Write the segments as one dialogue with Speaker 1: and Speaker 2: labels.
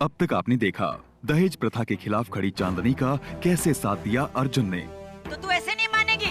Speaker 1: अब तक आपने देखा दहेज प्रथा के खिलाफ खड़ी चांदनी का कैसे साथ दिया अर्जुन ने।
Speaker 2: तो तू ऐसे नहीं मानेगी।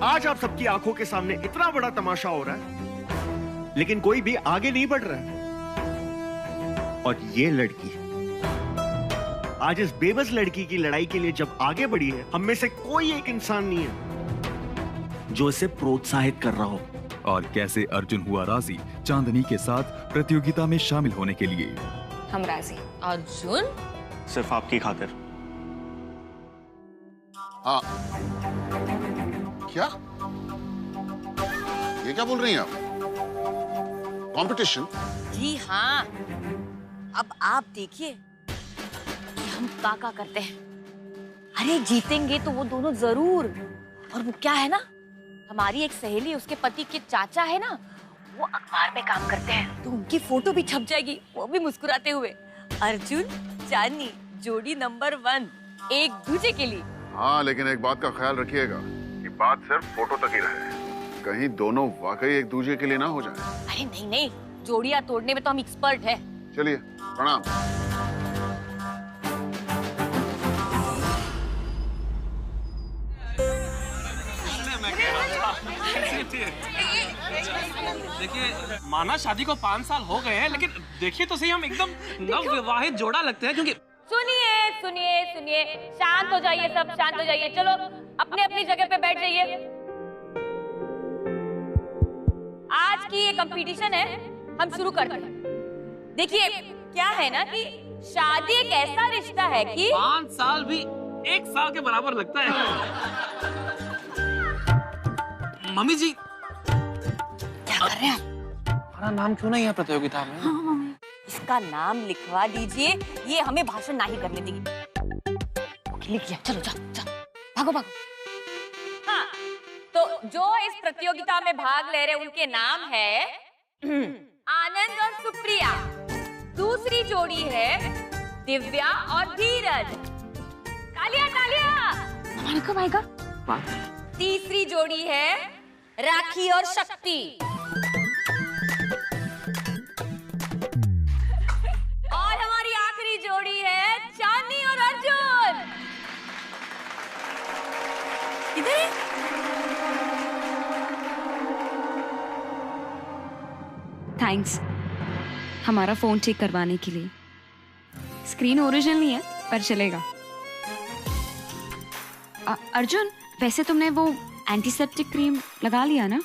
Speaker 3: आज आप सबकी आंखों के सामने इतना बड़ा तमाशा हो रहा है, लेकिन कोई भी आगे नहीं बढ़ रहा है। और ये लड़की आज इस बेबस लड़की की लड़ाई के लिए जब आगे बढ़ी है, हम में से कोई एक इंसान नहीं है जो इसे प्रोत्साहित कर रहा हो।
Speaker 1: और कैसे अर्जुन हुआ राजी चांदनी के साथ प्रतियोगिता में शामिल होने के लिए।
Speaker 4: हम राजी।
Speaker 2: अर्जुन
Speaker 3: सिर्फ आपकी खातिर।
Speaker 5: हाँ, क्या ये क्या बोल रही हैं आप? कंपटीशन?
Speaker 2: जी हाँ, अब आप देखिए कि हम का करते हैं। अरे जीतेंगे तो वो दोनों जरूर। और वो क्या है ना, हमारी एक सहेली, उसके पति के चाचा है ना, वो अखबार में काम करते हैं, तो उनकी फोटो भी छप जाएगी, वो भी मुस्कुराते हुए। अर्जुन चांदनी जोड़ी नंबर 1, एक दूजे के लिए।
Speaker 5: हाँ, लेकिन एक बात का ख्याल रखिएगा कि बात सिर्फ फोटो तक ही रहे, कहीं दोनों वाकई एक दूजे के लिए ना हो जाए।
Speaker 2: अरे नहीं नहीं, जोड़ियां तोड़ने में तो हम एक्सपर्ट हैं।
Speaker 5: चलिए, प्रणाम।
Speaker 6: देखिए, माना शादी को 5 साल हो गए हैं, लेकिन देखिए तो सही, हम एकदम नवविवाहित जोड़ा लगते हैं। क्योंकि
Speaker 2: सुनिए सुनिए सुनिए, शांत हो जाइए, सब शांत हो जाइए। चलो अपने अपनी जगह पे बैठ जाइए। आज की ये कंपटीशन है, हम शुरू करते हैं। देखिए क्या है ना कि शादी एक ऐसा रिश्ता है कि
Speaker 6: 5 साल भी 1 साल के बराबर लगता है। मम्मी जी,
Speaker 2: क्या कर रहे हैं आप?
Speaker 6: हमारा नाम क्यों नहीं है प्रतियोगिता में?
Speaker 2: हाँ मम्मी, इसका नाम लिखवा दीजिए, ये हमें भाषण नहीं करने देगी। लिखिए, चलो जाओ जाओ, भागो भागो। हाँ, तो जो इस प्रतियोगिता में भाग ले रहे उनके नाम है आनंद और सुप्रिया। दूसरी जोड़ी है दिव्या और धीरज। तालियां तालियां। हमारे कब आएगा? तीसरी जोड़ी है राखी और शक्ति। और हमारी आखिरी जोड़ी है चांदनी और अर्जुन। इधर है।
Speaker 4: थैंक्स हमारा फोन ठीक करवाने के लिए। स्क्रीन ओरिजिनल नहीं है पर चलेगा। अर्जुन, वैसे तुमने वो एंटीसेप्टिक क्रीम लगा लिया ना?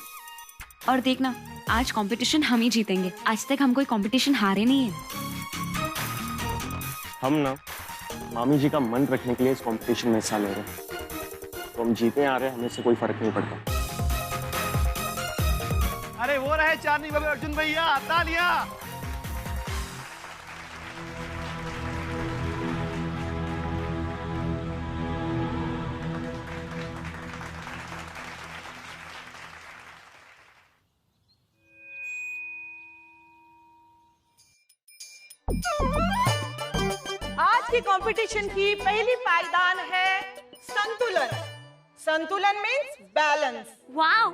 Speaker 4: और देखना, आज कंपटीशन हम ही जीतेंगे। आज तक हम कोई कंपटीशन हारे नहीं है।
Speaker 3: हम ना मामी जी का मन रखने के लिए इस कंपटीशन में हिस्सा ले रहे हैं, तो हम जीते आ रहे हैं, हमें से कोई फर्क नहीं पड़ता।
Speaker 7: अरे वो रहे चांदनी बाबू, अर्जुन भैया, तालियां।
Speaker 8: आज की कंपटीशन की पहली पायदान है संतुलन। संतुलन मींस बैलेंस।
Speaker 4: वाओ,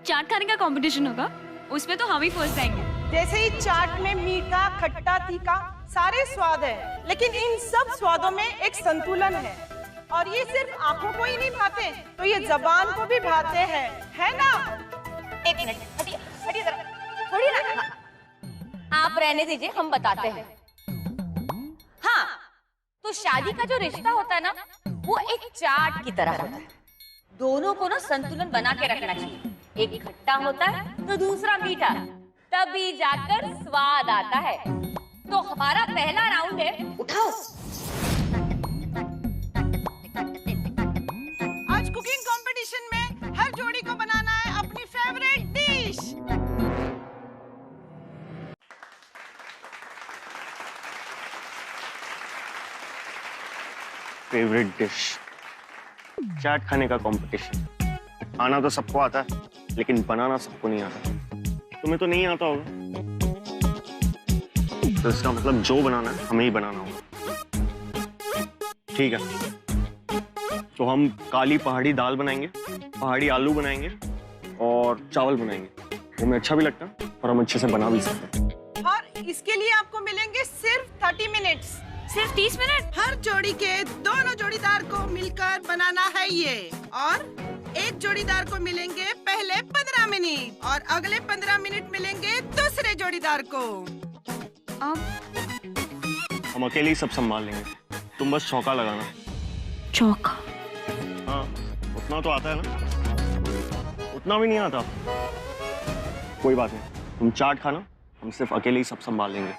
Speaker 4: चाट खाने का कंपटीशन होगा, उसमें तो हम ही फर्स्ट आएंगे।
Speaker 8: जैसे ही चाट में मीठा, खट्टा, तीखा सारे स्वाद है, लेकिन इन सब स्वादों में एक संतुलन है। और ये सिर्फ आंखों को ही नहीं भाते, तो ये जबान को भी भाते हैं, है ना?
Speaker 2: एक मिनट, हटिए हटिए जरा, थोड़ी ना। आप रहने दीजिए, हम बताते हैं। हाँ, तो शादी का जो रिश्ता होता है ना, वो एक चाट की तरह होता है। दोनों को ना संतुलन बना के रखना चाहिए। एक खट्टा होता है तो दूसरा मीठा, तभी जाकर स्वाद आता है। तो हमारा पहला राउंड है, उठाओ।
Speaker 8: आज कुकिंग कंपटीशन में हर जोड़ी को बनाना है अपनी फेवरेट डिश।
Speaker 3: फेवरेट डिश, चाट खाने का कंपटीशन। आना तो सबको आता है, लेकिन बनाना सबको नहीं आता। तुम्हें तो नहीं आता होगा, तो इसका मतलब जो बनाना है हमें ही बनाना होगा। ठीक है, तो हम काली पहाड़ी दाल बनाएंगे, पहाड़ी आलू बनाएंगे और चावल बनाएंगे। वो हमें अच्छा भी लगता है और हम अच्छे से बना भी सकते हैं।
Speaker 8: इसके लिए आपको मिलेंगे सिर्फ 30 मिनट्स।
Speaker 4: सिर्फ 30 मिनट?
Speaker 8: हर जोड़ी के दोनों जोड़ीदार को मिलकर बनाना है ये। और एक जोड़ीदार को मिलेंगे पहले 15 मिनट और अगले 15 मिनट मिलेंगे दूसरे जोड़ीदार को।
Speaker 3: हम अकेले ही सब संभाल लेंगे, तुम बस चौका लगाना।
Speaker 4: चौका?
Speaker 3: हाँ, उतना तो आता है ना? उतना भी नहीं आता। कोई बात नहीं, तुम चाट खाना, हम सिर्फ अकेले ही सब संभाल लेंगे।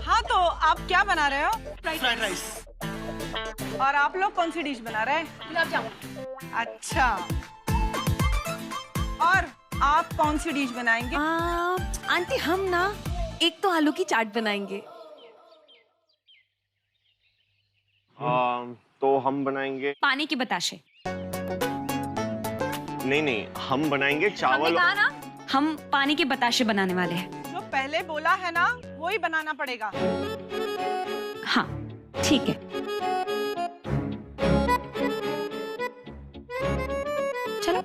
Speaker 8: हाँ, तो आप क्या बना रहे हो?
Speaker 7: Fried rice.
Speaker 8: और आप लोग कौन सी डिश बना रहे हैं?
Speaker 2: गुलाब जामुन।
Speaker 8: अच्छा, और आप कौन सी डिश बनाएंगे?
Speaker 2: आंटी हम ना एक तो आलू की चाट बनाएंगे।
Speaker 3: तो हम बनाएंगे
Speaker 4: पानी के बताशे।
Speaker 3: नहीं, हम बनाएंगे चावल।
Speaker 2: कहा ना?
Speaker 4: हम पानी के बताशे बनाने वाले हैं।
Speaker 8: जो पहले बोला है ना, वो ही बनाना पड़ेगा।
Speaker 4: हाँ, ठीक है। चलो।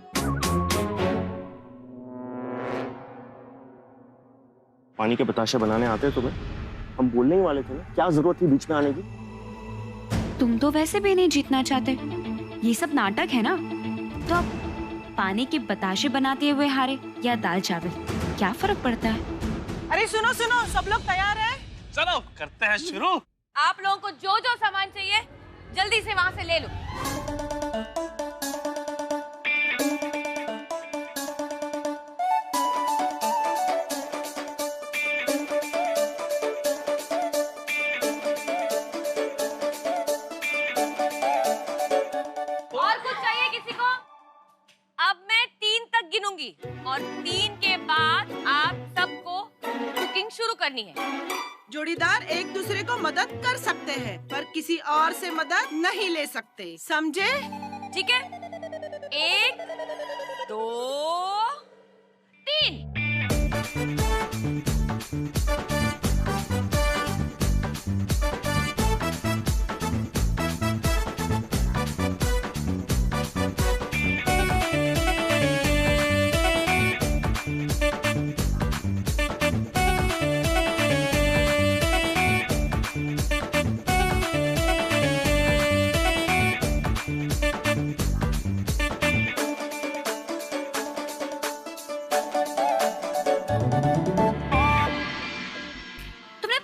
Speaker 3: पानी के बताशे बनाने आते हैं तुम्हें? हम बोलने ही वाले थे ना, क्या जरूरत थी बीच में आने की?
Speaker 4: तुम तो वैसे भी नहीं जीतना चाहते, ये सब नाटक है ना। तो अब पानी के बताशे बनाते हुए हारे या दाल चावल, क्या फर्क पड़ता है?
Speaker 8: अरे सुनो, सब लोग तैयार हैं?
Speaker 6: चलो करते हैं शुरू।
Speaker 2: आप लोगों को जो जो सामान चाहिए जल्दी से वहाँ से ले लो। और कुछ चाहिए किसी को? अब मैं 3 तक गिनूंगी और 3 के बाद आप सबको कुकिंग शुरू करनी है।
Speaker 8: जोड़ीदार एक दूसरे को मदद कर सकते हैं, पर किसी और से मदद नहीं ले सकते, समझे?
Speaker 2: ठीक है, 1 2 3।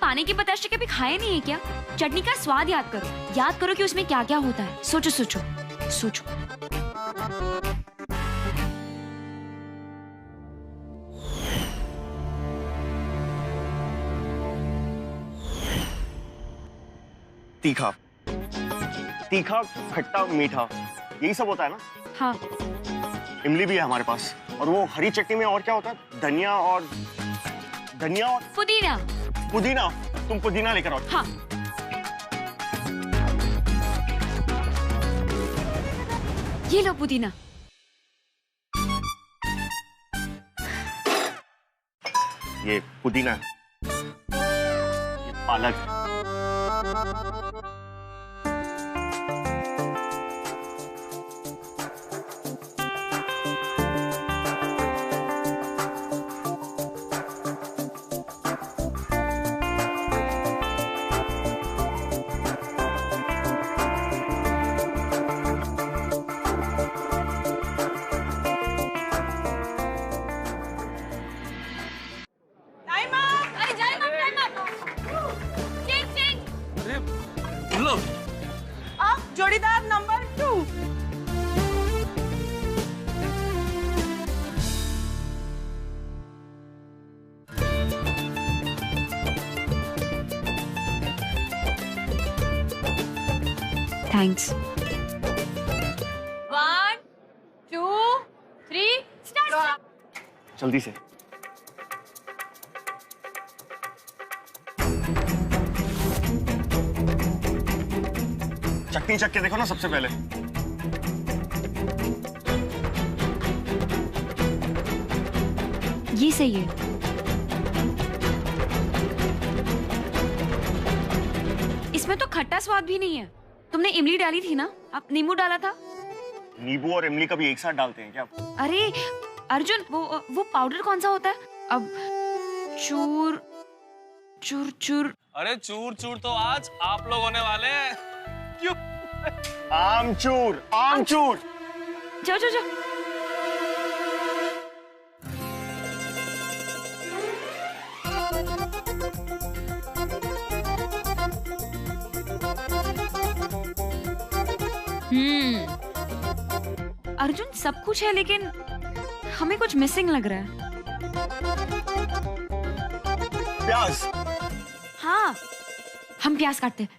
Speaker 4: पानी के बताशे कभी खाए नहीं है क्या? चटनी का स्वाद याद करो कि उसमें क्या क्या होता है। सोचो।
Speaker 3: तीखा, खट्टा, मीठा, यही सब होता है ना?
Speaker 4: हाँ।
Speaker 3: इमली भी है हमारे पास, और वो हरी चटनी में और क्या होता है? धनिया और पुदीना। तुम पुदीना लेकर आओ।
Speaker 4: हाँ। ये लो पुदीना।
Speaker 3: ये पुदीना, ये पालक।
Speaker 8: जोड़ीदार नंबर 2।
Speaker 4: थैंक्स।
Speaker 2: 1 2 3 स्टार्ट।
Speaker 3: जल्दी से। चटनी चख के देखो ना सबसे पहले।
Speaker 4: ये सही है। इसमें तो खट्टा स्वाद भी नहीं है। तुमने इमली डाली थी ना? आप नींबू डाला था?
Speaker 3: नींबू और इमली कभी एक साथ डालते हैं क्या?
Speaker 4: अरे अर्जुन, वो पाउडर कौन सा होता है? अब चूर चूर चूर।
Speaker 6: अरे चूर चूर तो आज आप लोग होने वाले हैं। क्यों?
Speaker 3: आमचूर, आमचूर।
Speaker 4: जाओ जाओ जाओ। अर्जुन, सब कुछ है लेकिन हमें कुछ मिसिंग लग रहा है।
Speaker 3: प्याज।
Speaker 4: हाँ, हम प्याज काटते हैं।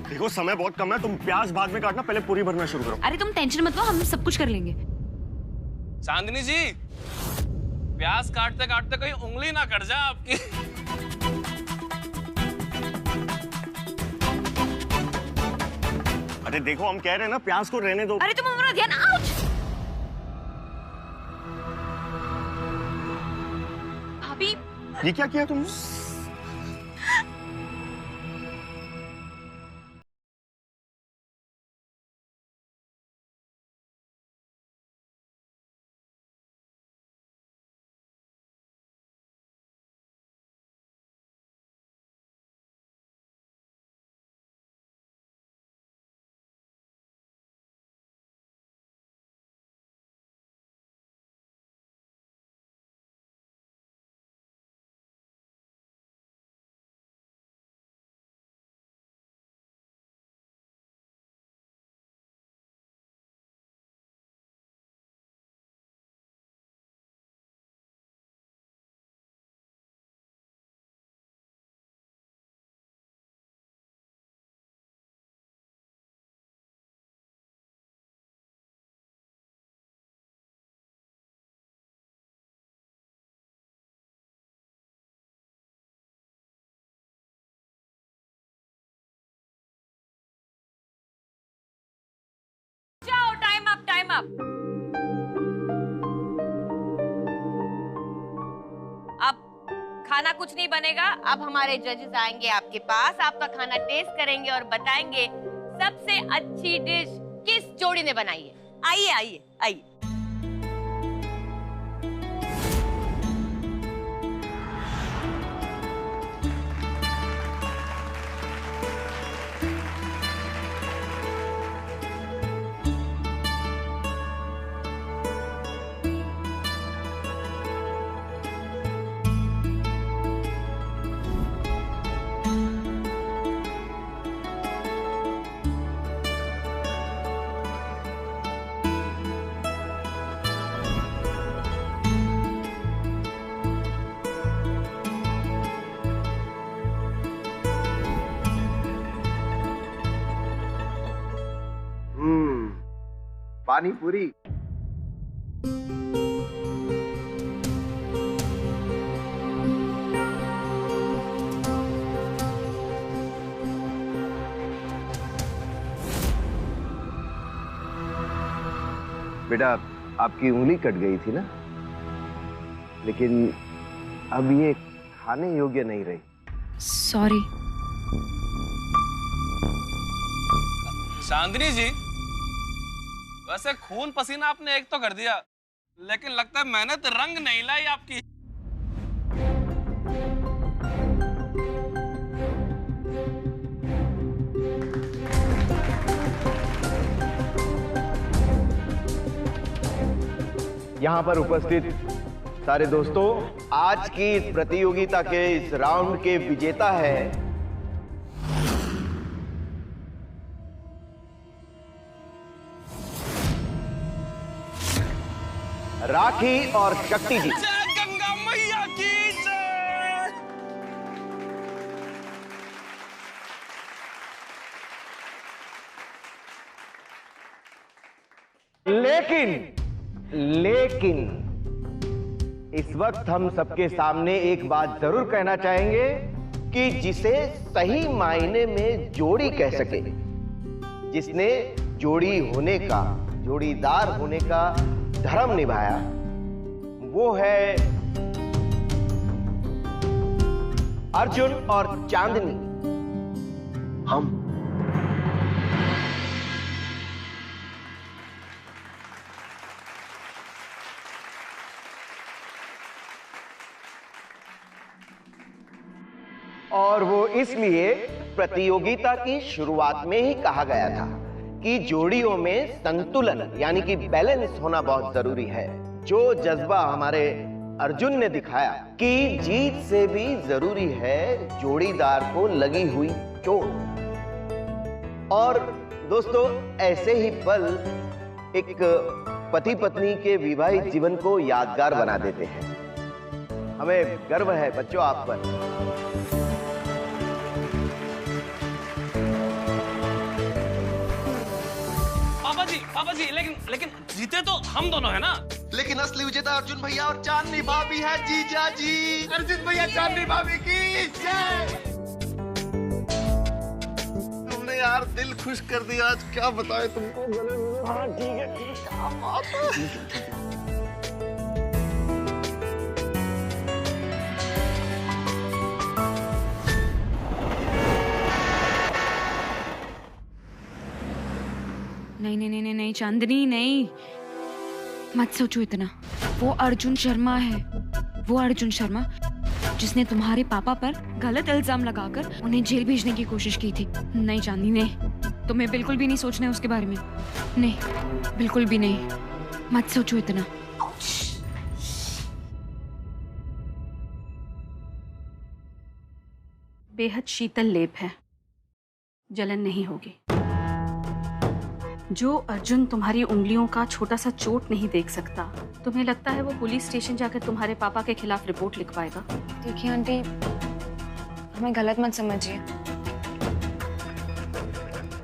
Speaker 3: देखो समय बहुत कम है, तुम प्याज बाद में काटना, पहले पूरी भरना शुरू करो।
Speaker 4: अरे तुम टेंशन मत लो, हम सब कुछ कर लेंगे।
Speaker 6: चांदनी जी, प्याज काटते काटते कहीं उंगली ना कट जाए आपकी।
Speaker 3: अरे देखो, हम कह रहे हैं ना, प्याज को रहने दो।
Speaker 4: अरे तुम हमारा ध्यान। आउच! भाभी,
Speaker 3: ये क्या किया तुमने?
Speaker 2: Time up. अब खाना कुछ नहीं बनेगा। अब हमारे जजेस आएंगे आपके पास, आपका खाना टेस्ट करेंगे और बताएंगे सबसे अच्छी डिश किस जोड़ी ने बनाई है। आइए आइए आइए।
Speaker 9: पानी पूरी। बेटा, आपकी उंगली कट गई थी ना, लेकिन अब ये खाने योग्य नहीं रही।
Speaker 4: सॉरी।
Speaker 6: चांदनी जी, वैसे खून पसीना आपने एक तो कर दिया, लेकिन लगता है मेहनत रंग नहीं लाई आपकी।
Speaker 9: यहाँ पर उपस्थित सारे दोस्तों, आज की इस प्रतियोगिता के इस राउंड के विजेता है राखी और शक्ति जी।
Speaker 6: जय गंगा मैया की जय।
Speaker 9: लेकिन इस वक्त हम सबके सामने एक बात जरूर कहना चाहेंगे कि जिसे सही मायने में जोड़ी कह सके, जिसने जोड़ी होने का, जोड़ीदार होने का धर्म निभाया, वो है अर्जुन और चांदनी। हम। और वो इसलिए प्रतियोगिता की शुरुआत में ही कहा गया था कि जोड़ियों में संतुलन यानी कि बैलेंस होना बहुत जरूरी है। जो जज्बा हमारे अर्जुन ने दिखाया कि जीत से भी जरूरी है जोड़ीदार को लगी हुई चोट। और दोस्तों, ऐसे ही पल एक पति पत्नी के विवाहित जीवन को यादगार बना देते हैं। हमें गर्व है बच्चों आप पर।
Speaker 6: पापा जी, लेकिन जीते तो हम दोनों है ना।
Speaker 10: लेकिन असली विजेता अर्जुन भैया और चांदनी भाभी है जीजा जी। अर्जुन भैया चांदनी भाभी की जय। तुमने यार दिल खुश कर दिया आज, क्या बताए तुमको। हाँ ठीक है, क्या बात है।
Speaker 4: नहीं नहीं नहीं नहीं नहीं चांदनी, नहीं, मत सोचो इतना। वो अर्जुन शर्मा है, वो अर्जुन शर्मा जिसने तुम्हारे पापा पर गलत इल्जाम लगाकर उन्हें जेल भेजने की कोशिश की थी। नहीं चांदनी, नहीं, तुम्हें बिल्कुल भी नहीं सोचना है उसके बारे में। नहीं, बिल्कुल भी नहीं, मत सोचो इतना।
Speaker 11: बेहद शीतल लेप है, जलन नहीं होगी। जो अर्जुन तुम्हारी उंगलियों का छोटा सा चोट नहीं देख सकता, तुम्हें लगता है वो पुलिस स्टेशन जाकर तुम्हारे पापा के खिलाफ रिपोर्ट लिखवाएगा?
Speaker 4: देखिए आंटी, हमें गलत मत समझिए,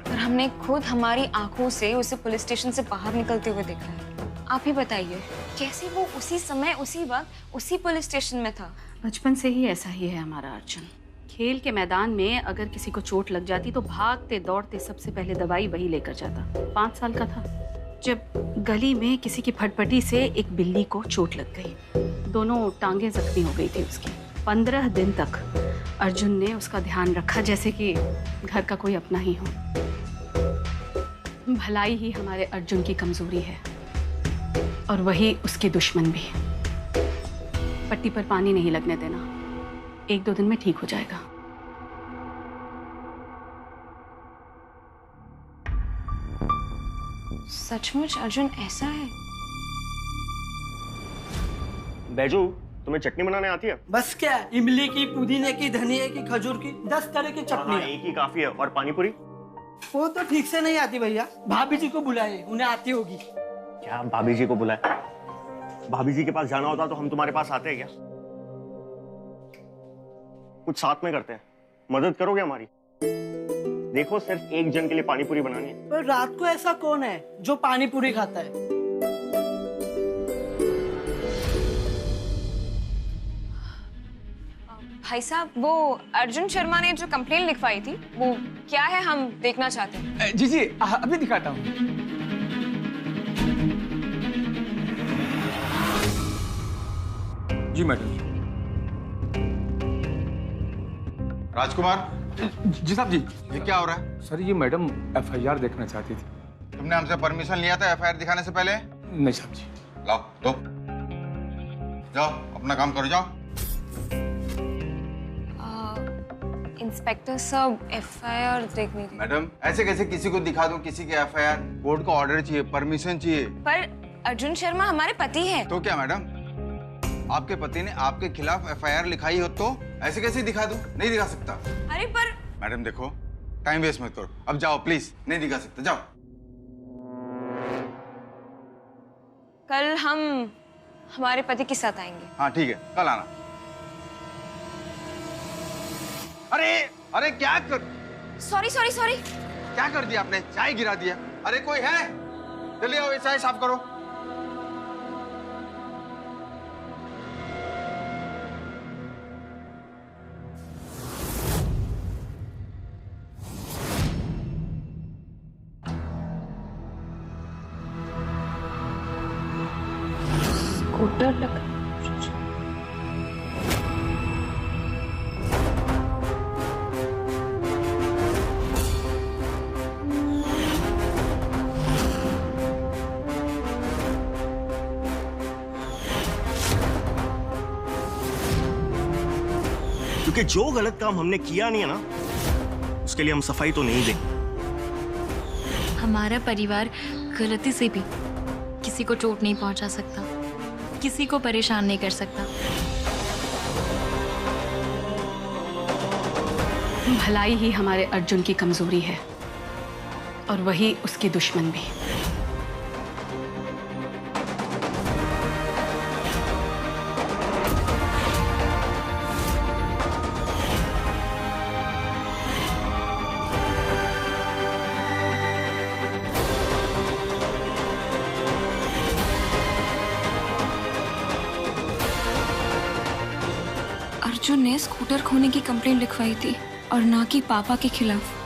Speaker 4: पर हमने खुद हमारी आंखों से उसे पुलिस स्टेशन से बाहर निकलते हुए देखा है। आप ही बताइए, कैसे वो उसी समय, उसी वक्त, उसी पुलिस स्टेशन में था?
Speaker 11: बचपन से ही ऐसा ही है हमारा अर्जुन। खेल के मैदान में अगर किसी को चोट लग जाती तो भागते दौड़ते सबसे पहले दवाई वही लेकर जाता। 5 साल का था जब गली में किसी की फटफटी से एक बिल्ली को चोट लग गई। दोनों टांगें जख्मी हो गई थी उसकी। 15 दिन तक अर्जुन ने उसका ध्यान रखा जैसे कि घर का कोई अपना ही हो। भलाई ही हमारे अर्जुन की कमजोरी है और वही उसके दुश्मन भी। पट्टी पर पानी नहीं लगने देना, 1-2 दिन में ठीक हो जाएगा।
Speaker 4: सचमुच अर्जुन ऐसा है?
Speaker 3: बैजू, तुम्हें चटनी बनाने आती है?
Speaker 12: बस क्या, इमली की, पुदीने की, धनिया की, खजूर की, 10 तरह की चटनी।
Speaker 3: एक ही काफी है। और पानी पूरी?
Speaker 12: वो तो ठीक से नहीं आती भैया, भाभी जी को बुलाए, उन्हें आती होगी।
Speaker 3: क्या भाभी जी को बुलाए? भाभी जी के पास जाना होता तो हम तुम्हारे पास आते हैं क्या? कुछ साथ में करते हैं, मदद करोगे हमारी? देखो, सिर्फ एक जन के लिए पानी पूरी बनानी है।
Speaker 12: पर रात को ऐसा कौन है जो पानी पूरी खाता है?
Speaker 4: भाई साहब, वो अर्जुन शर्मा ने जो कंप्लेन लिखवाई थी वो क्या है, हम देखना चाहते हैं।
Speaker 13: जी जी, अभी दिखाता हूँ। जी मैडम।
Speaker 5: राजकुमार।
Speaker 13: जी साहब जी।
Speaker 5: ये क्या हो रहा है?
Speaker 13: सर ये मैडम FIR देखना चाहती थी।
Speaker 5: तुमने हमसे परमिशन लिया था FIR दिखाने से पहले?
Speaker 13: नहीं साहब जी।
Speaker 5: लाओ दो, जाओ अपना काम करो, जाओ।
Speaker 4: इंस्पेक्टर साहब, FIR देखनी थी।
Speaker 5: मैडम, ऐसे कैसे किसी को दिखा दूं किसी के FIR? कोर्ट का ऑर्डर चाहिए, परमिशन चाहिए।
Speaker 4: पर अर्जुन शर्मा हमारे पति हैं।
Speaker 5: तो क्या मैडम, आपके पति ने आपके खिलाफ FIR लिखाई हो तो ऐसे कैसे दिखा दूं? नहीं दिखा सकता।
Speaker 4: अरे पर
Speaker 5: मैडम देखो, टाइम वेस्ट मत करो, अब जाओ प्लीज। नहीं दिखा सकता, जाओ।
Speaker 4: कल हम हमारे पति के साथ आएंगे।
Speaker 5: हाँ ठीक है, कल आना। अरे अरे क्या कर...
Speaker 4: सॉरी सॉरी सॉरी।
Speaker 5: क्या कर दिया आपने? चाय गिरा दिया। अरे कोई है? जल्दी आओ, ये चाय साफ करो।
Speaker 11: स्कूटर लग
Speaker 14: क्योंकि जो गलत काम हमने किया नहीं है ना, उसके लिए हम सफाई तो नहीं देंगे।
Speaker 15: हमारा परिवार गलती से भी किसी को चोट नहीं पहुंचा सकता, किसी को परेशान नहीं कर सकता।
Speaker 11: भलाई ही हमारे अर्जुन की कमजोरी है और वही उसके दुश्मन भी।
Speaker 4: अर्जुन ने स्कूटर खोने की कंप्लेंट लिखवाई थी और ना कि पापा के खिलाफ।